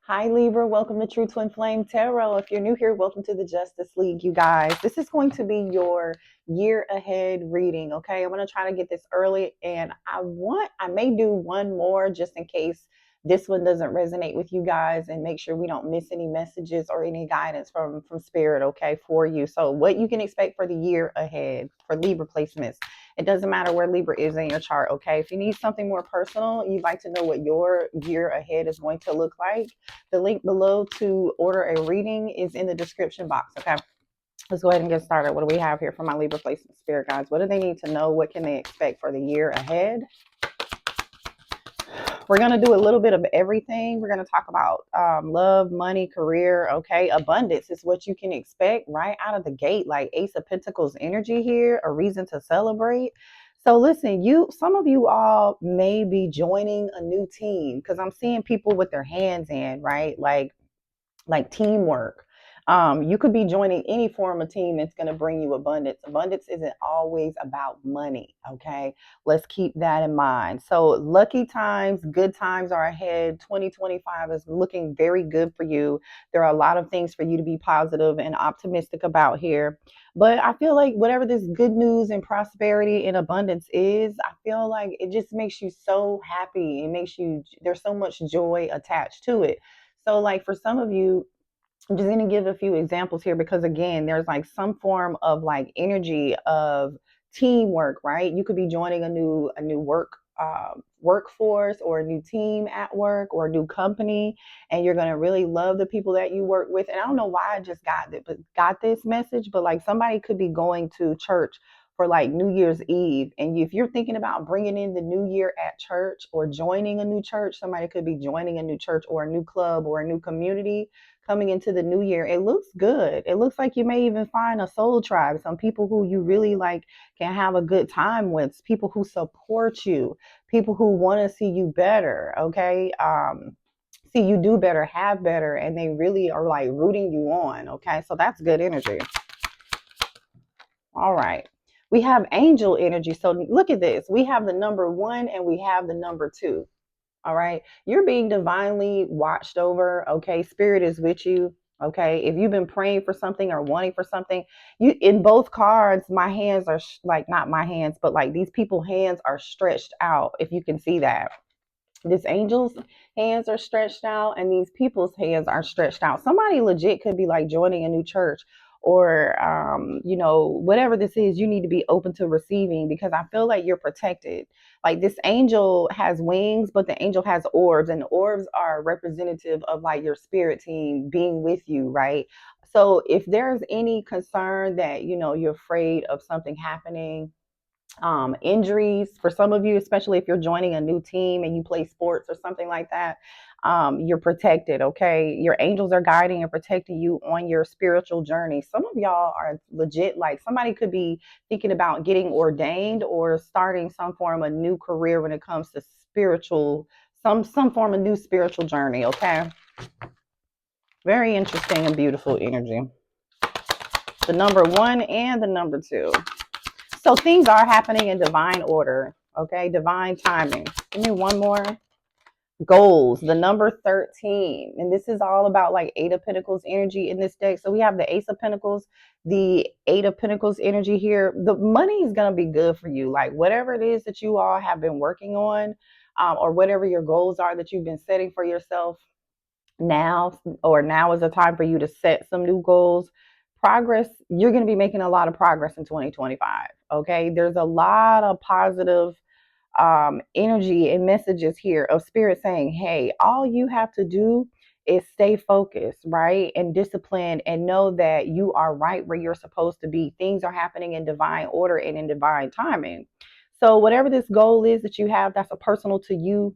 Hi, Libra. Welcome to True Twin Flame Tarot. If you're new here, welcome to the Justice League, you guys. This is going to be your year ahead reading, okay? I'm going to try to get this early, and I may do one more just in case this one doesn't resonate with you guys, and make sure we don't miss any messages or any guidance from Spirit, okay, for you. So, what you can expect for the year ahead for Libra placements. It doesn't matter where Libra is in your chart, okay? If you need something more personal, you'd like to know what your year ahead is going to look like, the link below to order a reading is in the description box. Okay. Let's go ahead and get started. What do we have here for my Libra placement spirit guides? What do they need to know? What can they expect for the year ahead? We're going to do a little bit of everything. We're going to talk about love, money, career. Okay. Abundance is what you can expect right out of the gate, like Ace of Pentacles energy here, a reason to celebrate. So listen, some of you all may be joining a new team because I'm seeing people with their hands in, right? Like teamwork. You could be joining any form of team that's going to bring you abundance. Abundance isn't always about money. Okay. Let's keep that in mind. So, lucky times, good times are ahead. 2025 is looking very good for you. There are a lot of things for you to be positive and optimistic about here. But I feel like whatever this good news and prosperity and abundance is, I feel like it just makes you so happy. It makes you, there's so much joy attached to it. So, like for some of you, I'm just going to give a few examples here because, again, there's like some form of like energy of teamwork, right? You could be joining a new workforce or a new team at work or a new company, and you're going to really love the people that you work with. And I don't know why I just got this message, but like somebody could be going to church for like New Year's Eve. And if you're thinking about bringing in the new year at church or joining a new church, somebody could be joining a new church or a new club or a new community coming into the new year. It looks good. It looks like you may even find a soul tribe, some people who you really like can have a good time with, people who support you, people who want to see you better, okay? See you do better, have better, and they really are like rooting you on, okay? So that's good energy. All right. We have angel energy. So look at this. We have the number 1 and we have the number 2. All right. You're being divinely watched over. Okay. Spirit is with you. Okay. If you've been praying for something or wanting for something, you in both cards, my hands are like not my hands, but like these people's hands are stretched out. If you can see that. This angel's hands are stretched out and these people's hands are stretched out. Somebody legit could be like joining a new church or whatever this is. You need to be open to receiving because I feel like you're protected. Like this angel has wings, but the angel has orbs, and the orbs are representative of like your spirit team being with you, right? So if there's any concern that you're afraid of something happening, injuries for some of you, especially if you're joining a new team and you play sports or something like that, you're protected. Okay, your angels are guiding and protecting you on your spiritual journey. Some of y'all are legit, like somebody could be thinking about getting ordained or starting some form of new career when it comes to spiritual, some form of new spiritual journey. Okay, very interesting and beautiful energy. The number 1 and the number 2. So things are happening in divine order, okay? Divine timing. Give me one more. Goals, the number 13. And this is all about like Eight of Pentacles energy in this deck. So we have the Ace of Pentacles, the Eight of Pentacles energy here. The money is going to be good for you. Like whatever it is that you all have been working on, or whatever your goals are that you've been setting for yourself, now is the time for you to set some new goals. Progress, you're going to be making a lot of progress in 2025. Okay, there's a lot of positive energy and messages here of spirit saying, hey, all you have to do is stay focused, right, and disciplined, and know that you are right where you're supposed to be. Things are happening in divine order and in divine timing. So whatever this goal is that you have that's a personal to you,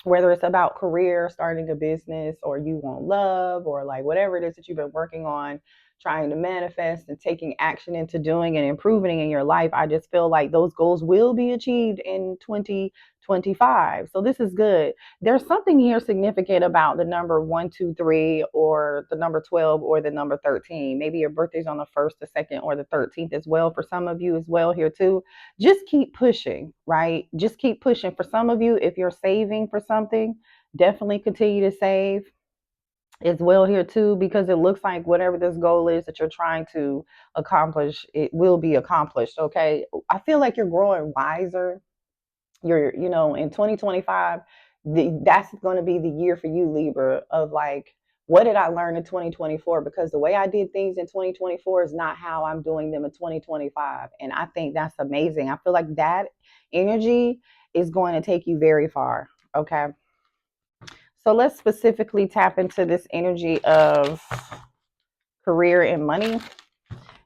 whether it's about career, starting a business, or you want love, or like whatever it is that you've been working on, trying to manifest and taking action into doing and improving in your life, I just feel like those goals will be achieved in 2025. So this is good. There's something here significant about the number 1, 2, 3, or the number 12, or the number 13. Maybe your birthday's on the 1st, the 2nd, or the 13th as well. For some of you as well here too. Just keep pushing, right? Just keep pushing. For some of you, if you're saving for something, definitely continue to save. as well here too, because it looks like whatever this goal is that you're trying to accomplish, it will be accomplished. Okay. I feel like you're growing wiser. You're, in 2025, that's going to be the year for you, Libra, of like, what did I learn in 2024? Because the way I did things in 2024 is not how I'm doing them in 2025. And I think that's amazing. I feel like that energy is going to take you very far. Okay. So let's specifically tap into this energy of career and money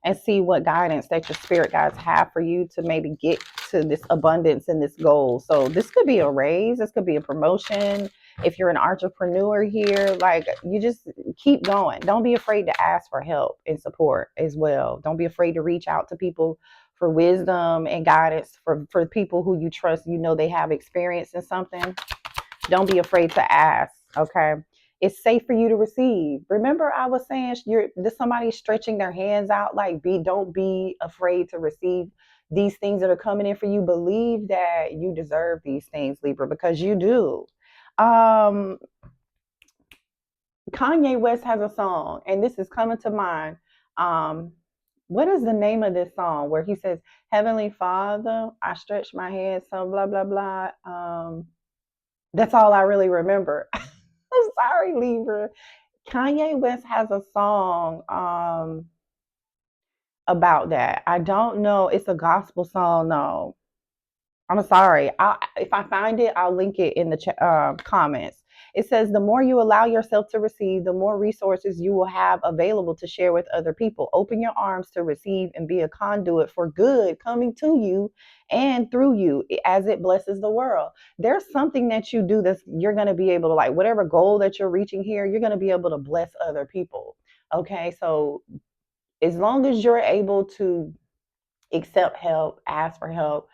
and see what guidance that your spirit guides have for you to maybe get to this abundance and this goal. So this could be a raise, this could be a promotion. If you're an entrepreneur here, like, you just keep going. Don't be afraid to ask for help and support as well. Don't be afraid to reach out to people for wisdom and guidance, for people who you trust, they have experience in something. Don't be afraid to ask. Okay. It's safe for you to receive. Remember, I was saying there's somebody stretching their hands out. Like, don't be afraid to receive these things that are coming in for you. Believe that you deserve these things, Libra, because you do. Um, Kanye West has a song, and this is coming to mind. Um, what is the name of this song where he says, "Heavenly Father, I stretch my hands, so blah blah blah." That's all I really remember. I'm sorry, Libra. Kanye West has a song about that. I don't know. It's a gospel song, though. I'm sorry. If I find it, I'll link it in the comments. It says, the more you allow yourself to receive, the more resources you will have available to share with other people. Open your arms to receive and be a conduit for good coming to you and through you as it blesses the world. There's something that you do that you're going to be able to, like, whatever goal that you're reaching here, you're going to be able to bless other people. Okay. So as long as you're able to accept help, ask for help,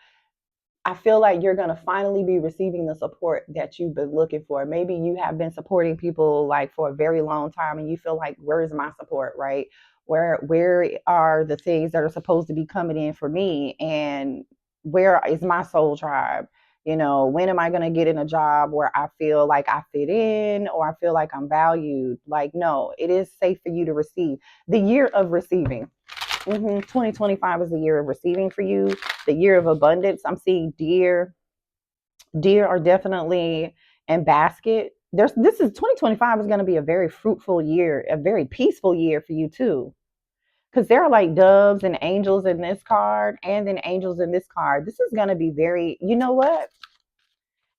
I feel like you're going to finally be receiving the support that you've been looking for. Maybe you have been supporting people like for a very long time and you feel like, where's my support, right? Where are the things that are supposed to be coming in for me, and where is my soul tribe? When am I going to get in a job where I feel like I fit in or I feel like I'm valued? Like, no, it is safe for you to receive. The year of receiving. 2025 is the year of receiving for you, the year of abundance. I'm seeing deer. Deer are definitely in basket. This is 2025 is going to be a very fruitful year, a very peaceful year for you too. Because there are like doves and angels in this card, and then angels in this card. This is going to be very, you know what?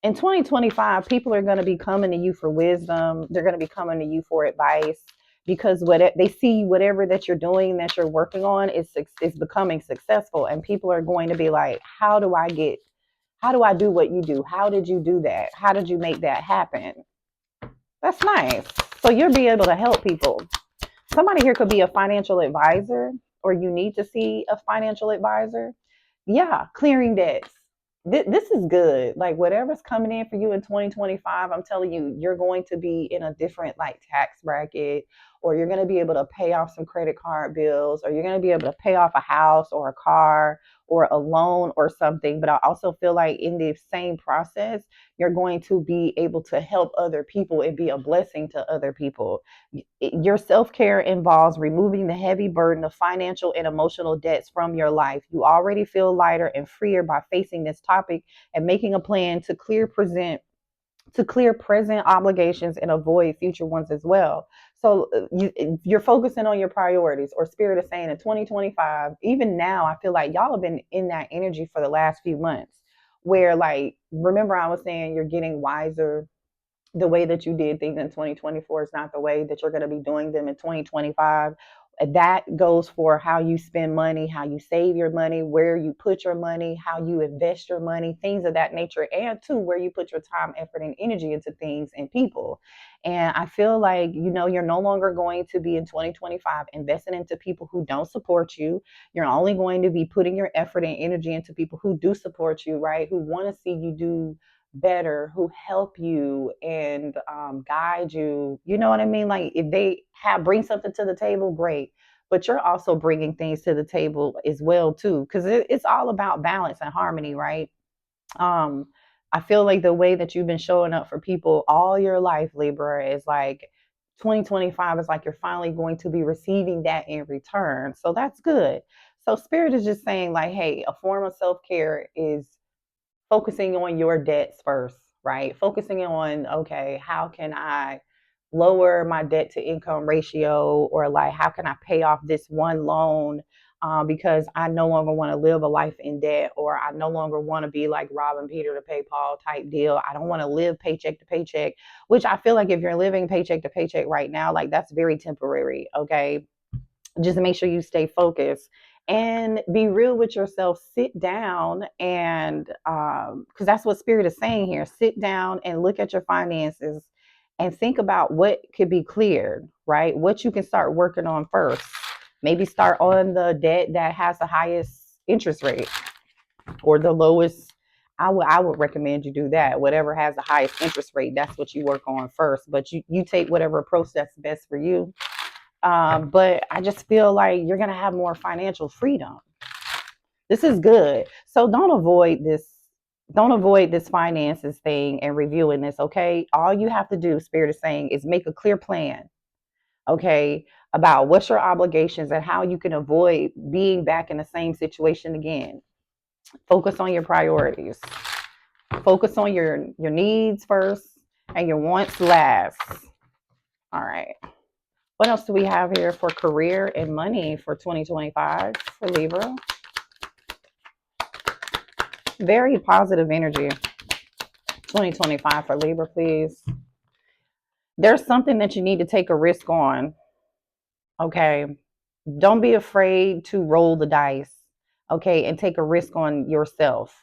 In 2025, people are going to be coming to you for wisdom. They're going to be coming to you for advice because what they see, whatever that you're doing, that you're working on, is becoming successful, and people are going to be like, how do I do what you do? How did you do that? How did you make that happen? That's nice. So you'll be able to help people. Somebody here could be a financial advisor, or you need to see a financial advisor. Yeah, clearing debts. This is good. Like, whatever's coming in for you in 2025, I'm telling you, you're going to be in a different like tax bracket, or you're going to be able to pay off some credit card bills, or you're going to be able to pay off a house or a car or a loan or something. But I also feel like in the same process, you're going to be able to help other people and be a blessing to other people. Your self care involves removing the heavy burden of financial and emotional debts from your life. You already feel lighter and freer by facing this topic and making a plan to clear present obligations and avoid future ones as well. So you're focusing on your priorities, or spirit is saying in 2025, even now, I feel like y'all have been in that energy for the last few months where, like, remember I was saying you're getting wiser. The way that you did things in 2024 is not the way that you're going to be doing them in 2025. That goes for how you spend money, how you save your money, where you put your money, how you invest your money, things of that nature, and too, where you put your time, effort, and energy into things and people. And I feel like, you're no longer going to be in 2025 investing into people who don't support you. You're only going to be putting your effort and energy into people who do support you, right? Who want to see you do better, who help you and guide you. You know what I mean? Like, if they bring something to the table, great. But you're also bringing things to the table as well too, because it's all about balance and harmony, right? Um, I feel like the way that you've been showing up for people all your life, Libra, is like 2025 is like you're finally going to be receiving that in return. So that's good. So spirit is just saying like, hey, a form of self-care is focusing on your debts first, right? Focusing on, okay, how can I lower my debt to income ratio, or like, how can I pay off this one loan? Because I no longer want to live a life in debt, or I no longer want to be like robbing Peter to pay Paul type deal. I don't want to live paycheck to paycheck, which I feel like if you're living paycheck to paycheck right now, like that's very temporary. Okay, just make sure you stay focused and be real with yourself. Sit down and because that's what spirit is saying here. Sit down and look at your finances and think about what could be cleared, right? What you can start working on first. Maybe start on the debt that has the highest interest rate or the lowest. I would recommend you do that. Whatever has the highest interest rate, that's what you work on first. But you take whatever approach that's best for you. But I just feel like you're going to have more financial freedom. This is good. So don't avoid this finances thing and reviewing this. Okay, all you have to do, spirit is saying, is make a clear plan. Okay, about what's your obligations and how you can avoid being back in the same situation again. Focus on your priorities. Focus on your needs first and your wants last. All right. What else do we have here for career and money for 2025 for Libra? Very positive energy. 2025 for Libra, please. There's something that you need to take a risk on. Okay. Don't be afraid to roll the dice. Okay. And take a risk on yourself.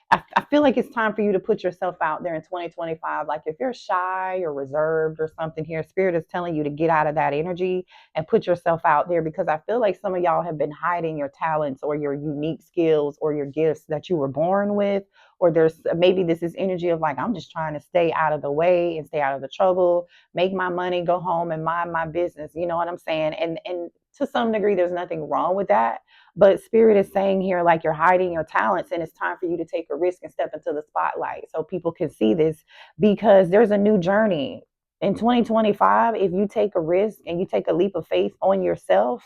I feel like it's time for you to put yourself out there in 2025. Like if you're shy or reserved or something here, Spirit is telling you to get out of that energy and put yourself out there, because I feel like some of y'all have been hiding your talents or your unique skills or your gifts that you were born with. Or there's maybe this is energy of like, I'm just trying to stay out of the way and stay out of the trouble, make my money, go home and mind my business. You know what I'm saying? And to some degree, there's nothing wrong with that. But spirit is saying here, like you're hiding your talents, and it's time for you to take a risk and step into the spotlight so people can see this, because there's a new journey in 2025. If you take a risk and you take a leap of faith on yourself,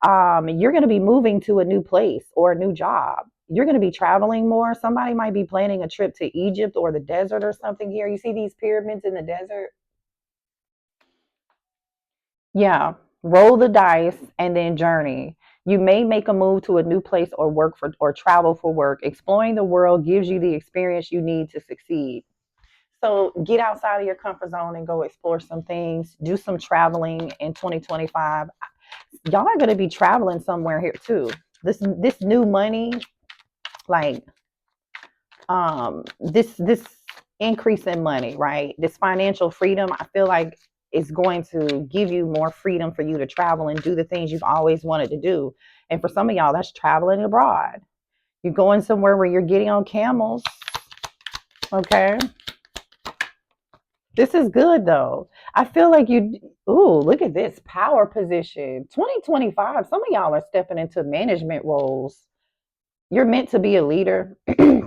you're going to be moving to a new place or a new job. You're going to be traveling more. Somebody might be planning a trip to Egypt or the desert or something here. You see these pyramids in the desert? Yeah, roll the dice and then journey. You may make a move to a new place or work for or travel for work. Exploring the world gives you the experience you need to succeed. So get outside of your comfort zone and go explore some things. Do some traveling in 2025. Y'all are going to be traveling somewhere here too. This new money, like this increase in money, right? This financial freedom, I feel like is going to give you more freedom for you to travel and do the things you've always wanted to do. And for some of y'all, that's traveling abroad. You're going somewhere where you're getting on camels. Okay. This is good though. I feel like ooh, look at this power position. 2025, some of y'all are stepping into management roles. You're meant to be a leader.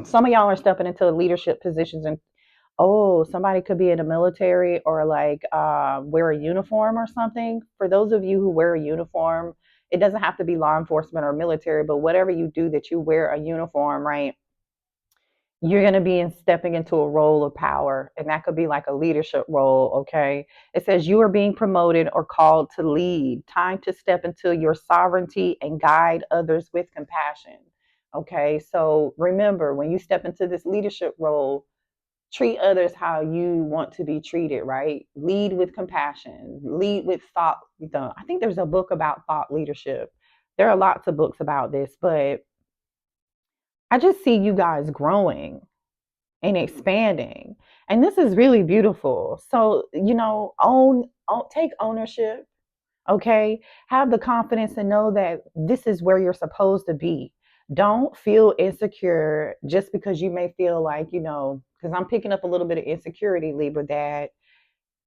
Some of y'all are stepping into leadership positions, and oh, somebody could be in the military or like wear a uniform or something. For those of you who wear a uniform, it doesn't have to be law enforcement or military, but whatever you do that you wear a uniform, right? You're going to be stepping into a role of power, and that could be like a leadership role. Okay. It says you are being promoted or called to lead. Time to step into your sovereignty and guide others with compassion. Okay. So remember, when you step into this leadership role, treat others how you want to be treated, right? Lead with compassion, lead with thought. I think there's a book about thought leadership. There are lots of books about this, but I just see you guys growing and expanding. And this is really beautiful. So, take ownership. Okay. Have the confidence and know that this is where you're supposed to be. Don't feel insecure just because you may feel like, because I'm picking up a little bit of insecurity, Libra, that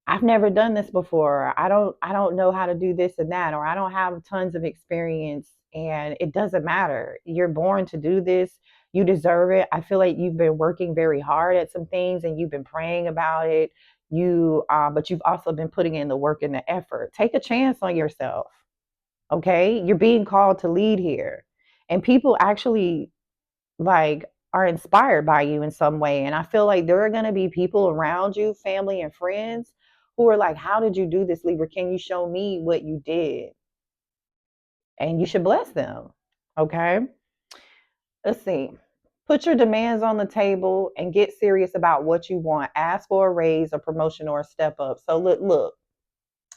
I've never done this before. I don't know how to do this and that, or I don't have tons of experience, and it doesn't matter. You're born to do this. You deserve it. I feel like you've been working very hard at some things and you've been praying about it. But you've also been putting in the work and the effort. Take a chance on yourself. Okay, you're being called to lead here, and people actually like are inspired by you in some way. And I feel like there are going to be people around you, family and friends, who are like, how did you do this, Libra? Can you show me what you did? And you should bless them. Okay, let's see. Put your demands on the table and get serious about what you want. Ask for a raise, a promotion, or a step up. So look,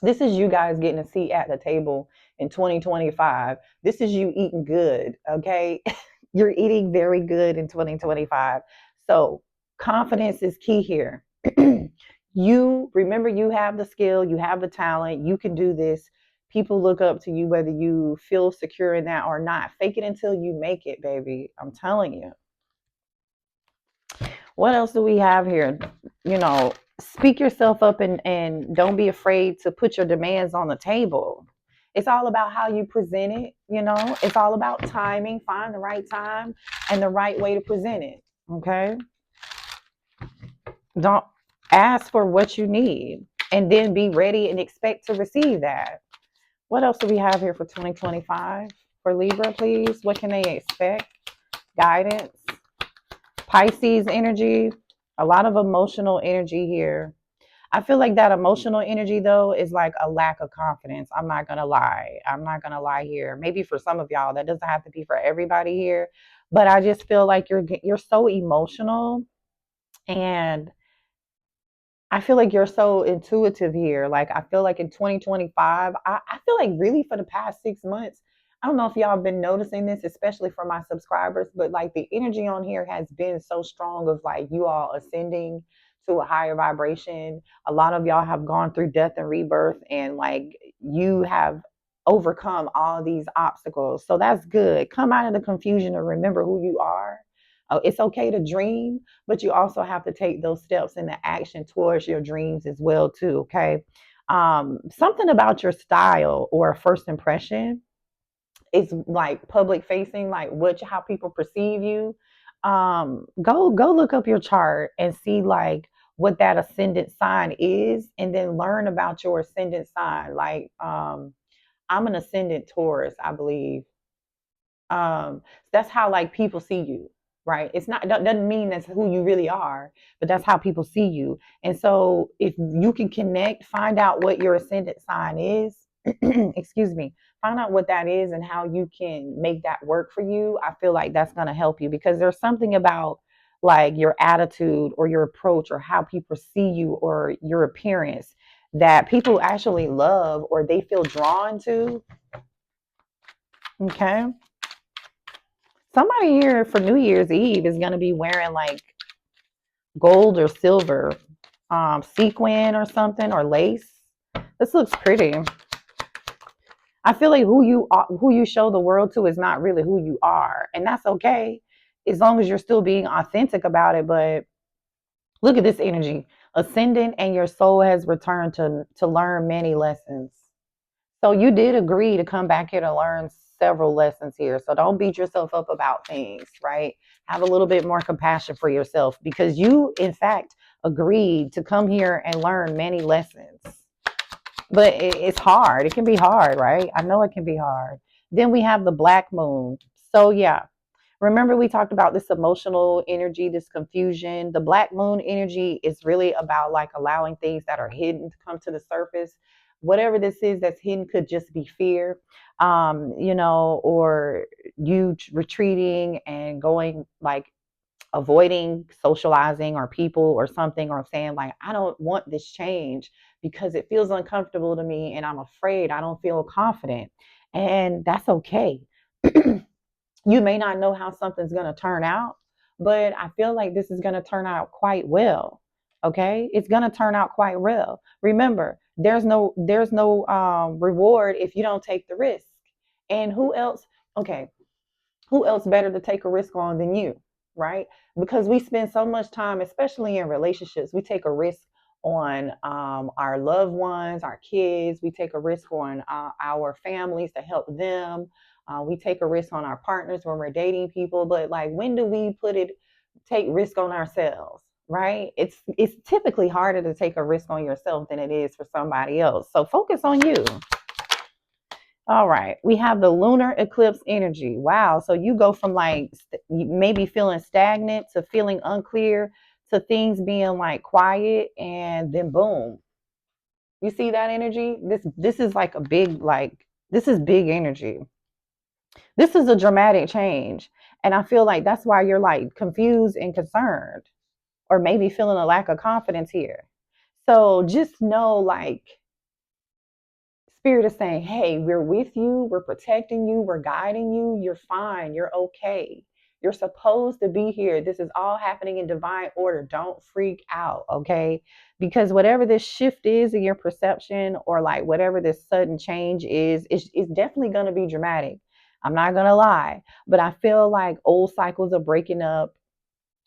this is you guys getting a seat at the table in 2025. This is you eating good, okay? You're eating very good in 2025. So, confidence is key here. You remember, you have the skill, you have the talent, you can do this. People look up to you whether you feel secure in that or not. Fake it until you make it, baby. I'm telling you. What else do we have here? You know, speak yourself up and don't be afraid to put your demands on the table. It's all about how you present it, you know, it's all about timing. Find the right time and the right way to present it. Okay. Don't ask for what you need and then be ready and expect to receive that. What else do we have here for 2025 for Libra, please? What can they expect? Guidance. Pisces energy, a lot of emotional energy here. I feel like that emotional energy, though, is like a lack of confidence. I'm not going to lie. I'm not going to lie here. Maybe for some of y'all, that doesn't have to be for everybody here. But I just feel like you're so emotional, and I feel like you're so intuitive here. Like, I feel like in 2025, I feel like really for the past 6 months, I don't know if y'all have been noticing this, especially for my subscribers, but like the energy on here has been so strong of like you all ascending to a higher vibration. A lot of y'all have gone through death and rebirth, and like you have overcome all these obstacles. So that's good. Come out of the confusion and remember who you are. It's okay to dream, but you also have to take those steps in the action towards your dreams as well too. Okay. Something about your style or a first impression is like public facing, like how people perceive you. Go look up your chart and see like what that ascendant sign is, and then learn about your ascendant sign. Like I'm an ascendant Taurus, I believe. That's how like people see you, right? It's not, doesn't mean that's who you really are, but that's how people see you. And so if you can connect, find out what your ascendant sign is, excuse me, find out what that is and how you can make that work for you. I feel like that's going to help you, because there's something about like your attitude or your approach or how people see you or your appearance that people actually love or they feel drawn to. Okay. Somebody here for New Year's Eve is going to be wearing like gold or silver, sequin or something, or lace. This looks pretty. I feel like who you show the world to is not really who you are, and that's okay as long as you're still being authentic about it. But look at this energy, ascendant, and your soul has returned to learn many lessons. So you did agree to come back here to learn several lessons here. So don't beat yourself up about things, right? Have a little bit more compassion for yourself, because you, in fact, agreed to come here and learn many lessons. But it's hard. It can be hard, right? I know it can be hard. Then we have the black moon. So, yeah, remember we talked about this emotional energy, this confusion. The black moon energy is really about like allowing things that are hidden to come to the surface. Whatever this is that's hidden could just be fear, or you retreating and going like avoiding socializing or people or something, or saying like, I don't want this change because it feels uncomfortable to me and I'm afraid, I don't feel confident. And that's okay. You may not know how something's going to turn out, but I feel like this is going to turn out quite well. Okay, it's going to turn out quite well. Remember, there's no reward if you don't take the risk. And who else? Okay, who else better to take a risk on than you, right? Because we spend so much time, especially in relationships, we take a risk on our loved ones, our kids. We take a risk on our families to help them. We take a risk on our partners when we're dating people. But like, when do we take risk on ourselves? right? It's typically harder to take a risk on yourself than it is for somebody else. So focus on you. All right. We have the lunar eclipse energy. Wow. So you go from like maybe feeling stagnant to feeling unclear to things being like quiet, and then boom. You see that energy? This is like a big like this is big energy. This is a dramatic change. And I feel like that's why you're like confused and concerned, or maybe feeling a lack of confidence here. So just know, like, Spirit is saying, hey, we're with you, we're protecting you, we're guiding you, you're fine, you're okay. You're supposed to be here. This is all happening in divine order. Don't freak out, okay? Because whatever this shift is in your perception, or like whatever this sudden change is, it's definitely going to be dramatic. I'm not going to lie, but I feel like old cycles are breaking up,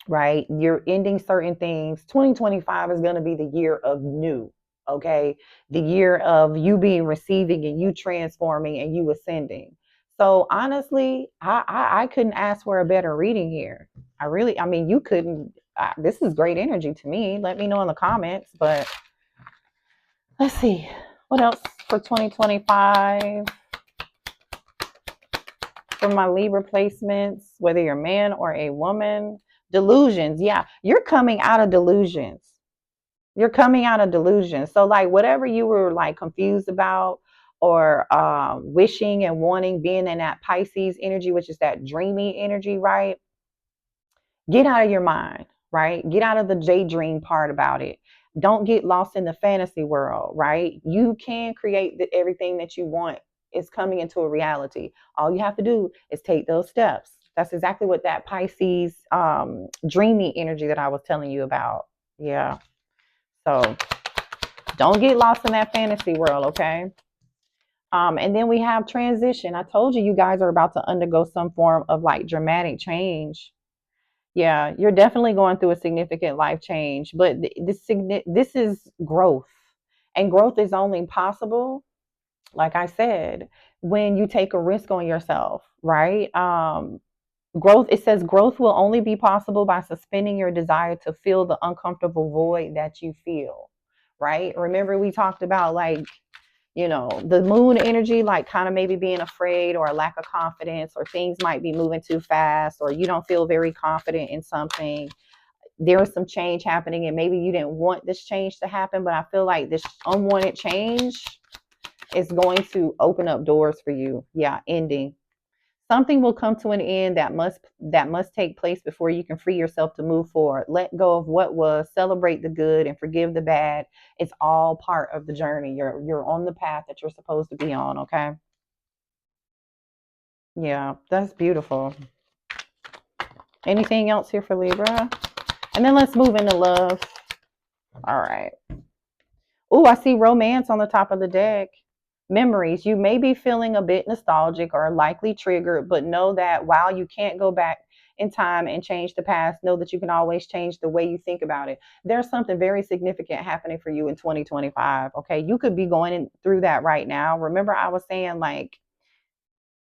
right? You're ending certain things. 2025 is going to be the year of new, okay? The year of you being receiving and you transforming and you ascending. So honestly, I couldn't ask for a better reading here. I mean, you couldn't. This is great energy to me. Let me know in the comments. But let's see what else for 2025 for my Libra placements, whether you're a man or a woman. Delusions. Yeah, you're coming out of delusions. You're coming out of delusions. So, like, whatever you were like confused about, or wishing and wanting, being in that Pisces energy, which is that dreamy energy, right? Get out of your mind, right? Get out of the daydream part about it. Don't get lost in the fantasy world, right? You can create everything that you want. It's coming into a reality. All you have to do is take those steps. That's exactly what that Pisces dreamy energy that I was telling you about. Yeah. So don't get lost in that fantasy world, okay? And then we have transition. I told you, you guys are about to undergo some form of like dramatic change. Yeah, you're definitely going through a significant life change, but this is growth. And growth is only possible, like I said, when you take a risk on yourself, right? Growth, it says growth will only be possible by suspending your desire to fill the uncomfortable void that you feel, right? Remember, we talked about like, the moon energy, like kind of maybe being afraid or a lack of confidence, or things might be moving too fast, or you don't feel very confident in something. There is some change happening, and maybe you didn't want this change to happen, but I feel like this unwanted change is going to open up doors for you. Yeah, ending. Something will come to an end that must take place before you can free yourself to move forward. Let go of what was, celebrate the good, and forgive the bad. It's all part of the journey. You're on the path that you're supposed to be on, okay? Yeah, that's beautiful. Anything else here for Libra? And then let's move into love. All right. Oh, I see romance on the top of the deck. Memories. You may be feeling a bit nostalgic or likely triggered, but know that while you can't go back in time and change the past, know that you can always change the way you think about it. There's something very significant happening for you in 2025. Okay. You could be through that right now. Remember, I was saying like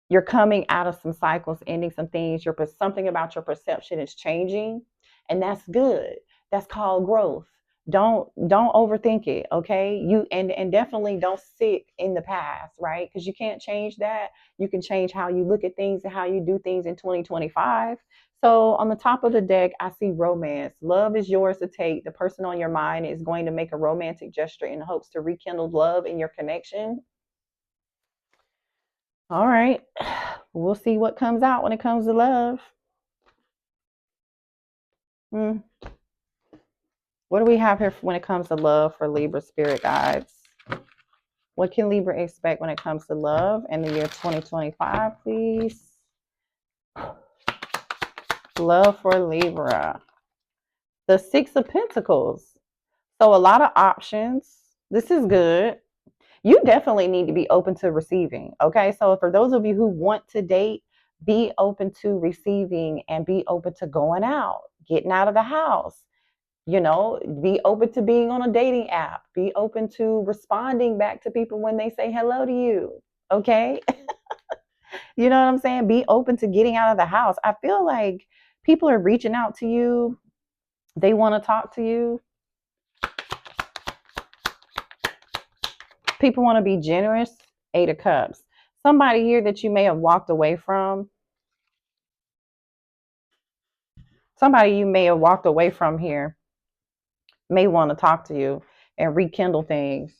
you're coming out of some cycles, ending some things. Something about your perception is changing, and that's good. That's called growth. Don't overthink it, okay? You and definitely don't sit in the past, right? Because you can't change that. You can change how you look at things and how you do things in 2025. So on the top of the deck, I see romance. Love is yours to take. The person on your mind is going to make a romantic gesture in hopes to rekindle love in your connection. All right. We'll see what comes out when it comes to love. Hmm. What do we have here when it comes to love for Libra spirit guides? What can Libra expect when it comes to love in the year 2025, please? Love for Libra. The Six of Pentacles. So a lot of options. This is good. You definitely need to be open to receiving. Okay. So for those of you who want to date, be open to receiving and be open to going out, getting out of the house. Be open to being on a dating app. Be open to responding back to people when they say hello to you. Okay. You know what I'm saying? Be open to getting out of the house. I feel like people are reaching out to you They want to talk to you. People want to be generous. Eight of Cups. Somebody here that you may have walked away from. Somebody you may have walked away from here may want to talk to you and rekindle things.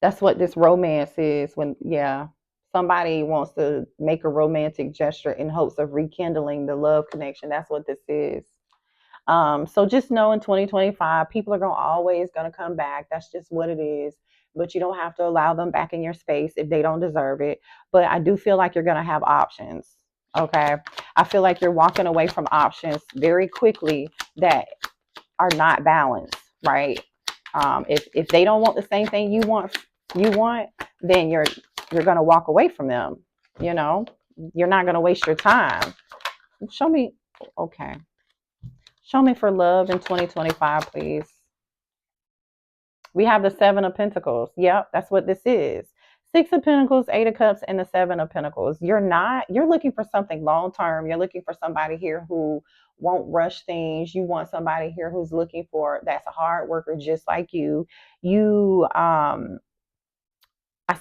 That's what this romance is. When, yeah, somebody wants to make a romantic gesture in hopes of rekindling the love connection. That's what this is. So just know in 2025, people are always going to come back. That's just what it is. But you don't have to allow them back in your space if they don't deserve it. But I do feel like you're going to have options. Okay. I feel like you're walking away from options very quickly that are not balanced, right? If they don't want the same thing you want, then you're going to walk away from them. You know, you're not going to waste your time. Show me. Okay. Show me for love in 2025, please. We have the Seven of Pentacles. Yep, that's what this is. Six of Pentacles, Eight of Cups, and the Seven of Pentacles. You're looking for something long term. You're looking for somebody here who won't rush things. You want somebody here who's looking for, that's a hard worker just like you. I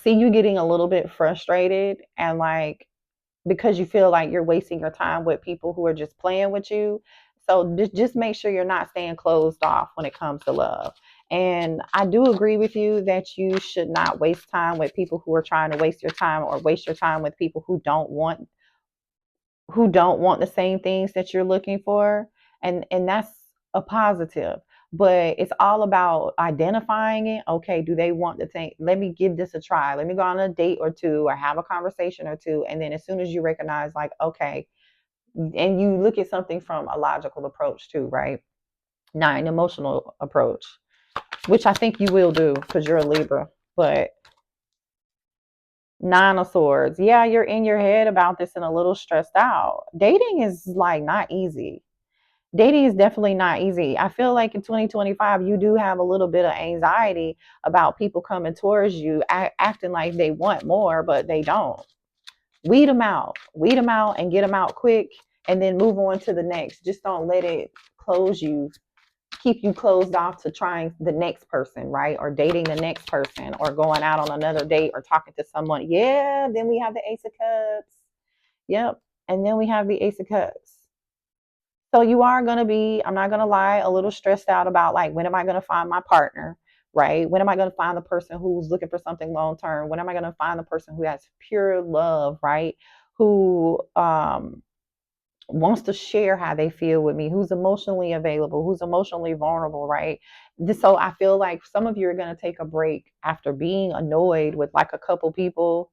see you getting a little bit frustrated and like, because you feel like you're wasting your time with people who are just playing with you. So just make sure you're not staying closed off when it comes to love. And I do agree with you that you should not waste time with people who are trying to waste your time, or waste your time with people who don't want the same things that you're looking for. And that's a positive. But it's all about identifying it. Okay, do they want the thing? Let me give this a try. Let me go on a date or two, or have a conversation or two. And then as soon as you recognize, like, okay, and you look at something from a logical approach too, right? Not an emotional approach, which I think you will do because you're a Libra. But Nine of Swords. Yeah, you're in your head about this and a little stressed out. Dating is like not easy. Dating is definitely not easy. I feel like in 2025, you do have a little bit of anxiety about people coming towards you, acting like they want more, but they don't. Weed them out and get them out quick, and then move on to the next. Just don't let it close you, keep you closed off to trying the next person, right? Or dating the next person, or going out on another date, or talking to someone. Yeah, then we have the Ace of Cups. Yep. And then we have the Ace of Cups. So you are going to be, I'm not going to lie, a little stressed out about like, when am I going to find my partner, right? When am I going to find the person who's looking for something long term? When am I going to find the person who has pure love, right? Who wants to share how they feel with me, who's emotionally available, who's emotionally vulnerable, right? So I feel like some of you are going to take a break after being annoyed with like a couple people.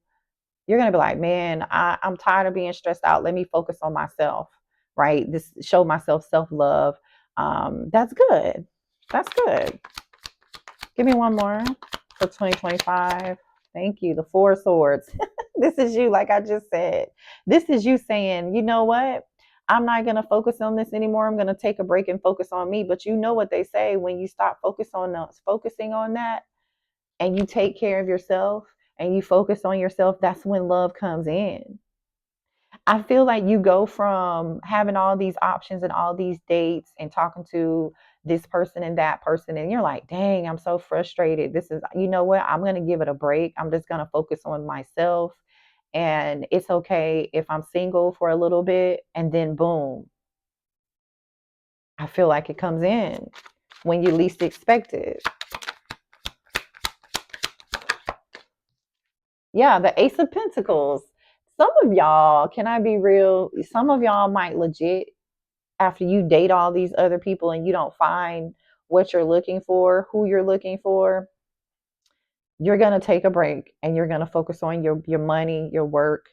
You're going to be like, man, I'm tired of being stressed out. Let me focus on myself, right? This show myself self-love. That's good. That's good. Give me one more for 2025. Thank you. The Four of Swords. This is you, like I just said. This is you saying, you know what? I'm not going to focus on this anymore. I'm going to take a break and focus on me. But you know what they say, when you stop focusing on that, and you take care of yourself and you focus on yourself, that's when love comes in. I feel like you go from having all these options and all these dates and talking to this person and that person, and you're like, dang, I'm so frustrated. This is, you know what? I'm going to give it a break. I'm just going to focus on myself. And it's okay if I'm single for a little bit. And then, boom, I feel like it comes in when you least expect it. Yeah, the Ace of Pentacles. Some of y'all, can I be real? Some of y'all might legit, after you date all these other people and you don't find what you're looking for, who you're looking for, you're going to take a break and you're going to focus on your money, your work.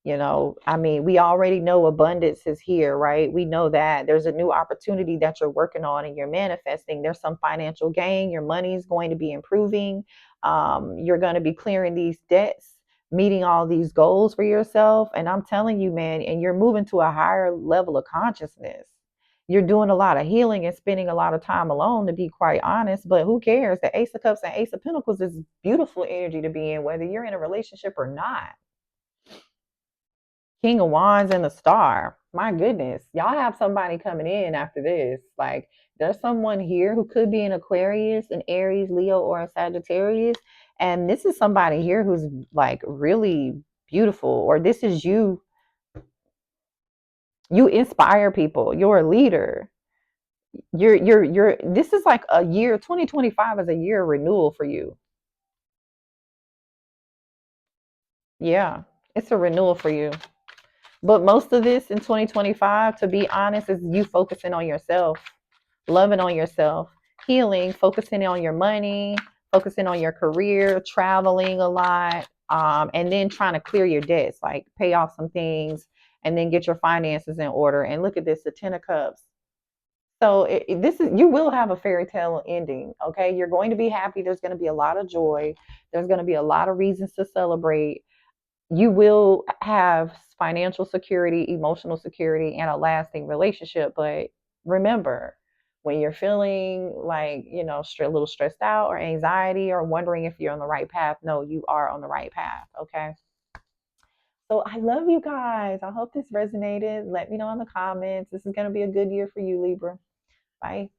I mean, we already know abundance is here, right? We know that there's a new opportunity that you're working on and you're manifesting. There's some financial gain. Your money is going to be improving. You're going to be clearing these debts, meeting all these goals for yourself. And I'm telling you, man, and you're moving to a higher level of consciousness. You're doing a lot of healing and spending a lot of time alone, to be quite honest. But who cares? The Ace of Cups and Ace of Pentacles is beautiful energy to be in, whether you're in a relationship or not. King of Wands and the Star. My goodness, y'all have somebody coming in after this. Like, there's someone here who could be an Aquarius, an Aries, Leo, or a Sagittarius. And this is somebody here who's like really beautiful, or this is you. You inspire people. You're a leader. This is like a year, 2025 is a year of renewal for you. Yeah, it's a renewal for you. But most of this in 2025, to be honest, is you focusing on yourself, loving on yourself, healing, focusing on your money, focusing on your career, traveling a lot, and then trying to clear your debts, like pay off some things and then get your finances in order. And look at this, the Ten of Cups. So this is, you will have a fairy tale ending. Okay, you're going to be happy. There's going to be a lot of joy. There's going to be a lot of reasons to celebrate. You will have financial security, emotional security, and a lasting relationship. But remember, when you're feeling like, a little stressed out or anxiety or wondering if you're on the right path, no, you are on the right path. Okay. So I love you guys. I hope this resonated. Let me know in the comments. This is going to be a good year for you, Libra. Bye.